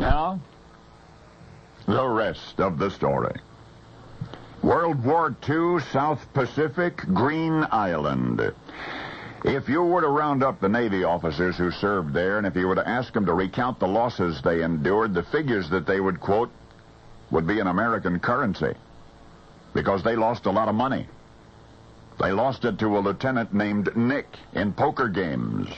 Now, the rest of the story. World War II, South Pacific, Green Island. If you were to round up the Navy officers who served there, and if you were to ask them to recount the losses they endured, the figures that they would quote would be in American currency, because they lost a lot of money. They lost it to a lieutenant named Nick in poker games.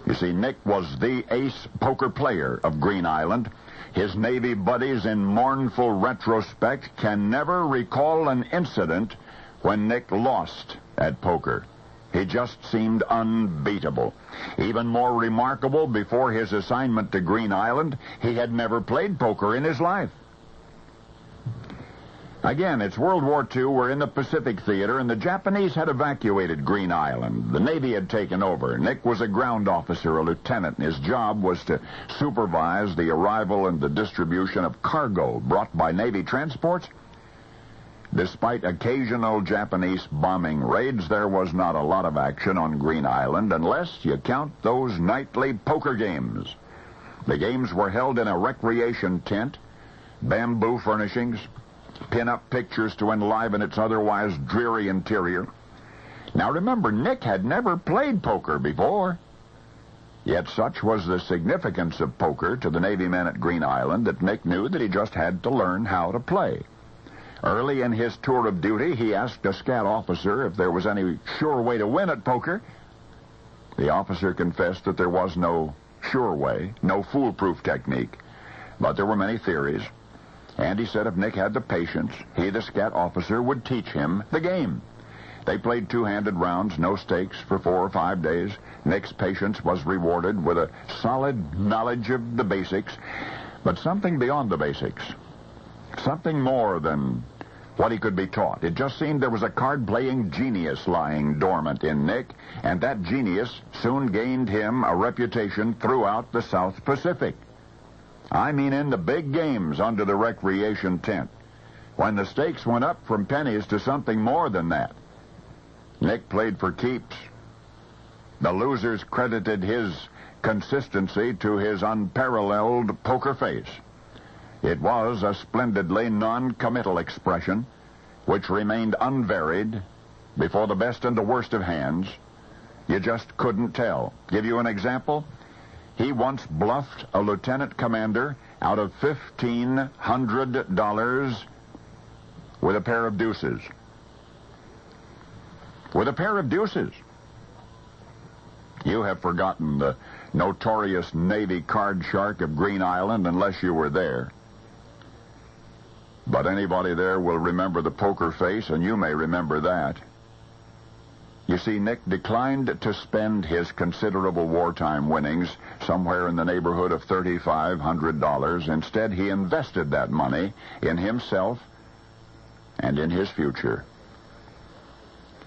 You see, Nick was the ace poker player of Green Island. His Navy buddies, in mournful retrospect, can never recall an incident when Nick lost at poker. He just seemed unbeatable. Even more remarkable, before his assignment to Green Island, he had never played poker in his life. Again, it's World War II. We're in the Pacific Theater, and the Japanese had evacuated Green Island. The Navy had taken over. Nick was a ground officer, a lieutenant, and his job was to supervise the arrival and the distribution of cargo brought by Navy transports. Despite occasional Japanese bombing raids, there was not a lot of action on Green Island unless you count those nightly poker games. The games were held in a recreation tent, bamboo furnishings, pin-up pictures to enliven its otherwise dreary interior. Now remember, Nick had never played poker before. Yet such was the significance of poker to the Navy men at Green Island that Nick knew that he just had to learn how to play. Early in his tour of duty, he asked a scout officer if there was any sure way to win at poker. The officer confessed that there was no sure way, no foolproof technique, but there were many theories. And he said if Nick had the patience, he, the scout officer, would teach him the game. They played two-handed rounds, no stakes, for 4 or 5 days. Nick's patience was rewarded with a solid knowledge of the basics, but something beyond the basics. Something more than what he could be taught. It just seemed there was a card-playing genius lying dormant in Nick, and that genius soon gained him a reputation throughout the South Pacific. I mean in the big games under the recreation tent, when the stakes went up from pennies to something more than that. Nick played for keeps. The losers credited his consistency to his unparalleled poker face. It was a splendidly non-committal expression, which remained unvaried before the best and the worst of hands. You just couldn't tell. Give you an example? He once bluffed a lieutenant commander out of $1,500 with a pair of deuces. With a pair of deuces. You have forgotten the notorious Navy card shark of Green Island unless you were there. But anybody there will remember the poker face, and you may remember that. You see, Nick declined to spend his considerable wartime winnings, somewhere in the neighborhood of $3,500. Instead, he invested that money in himself and in his future.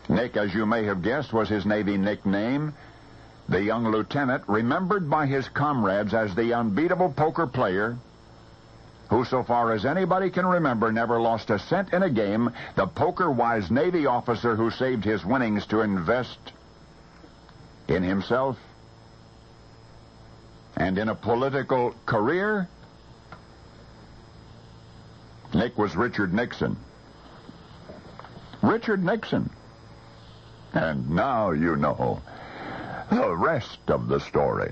Nick, as you may have guessed, was his Navy nickname. The young lieutenant, remembered by his comrades as the unbeatable poker player, who, so far as anybody can remember, never lost a cent in a game, the poker-wise Navy officer who saved his winnings to invest in himself and in a political career. Nick was Richard Nixon. Richard Nixon. And now you know the rest of the story.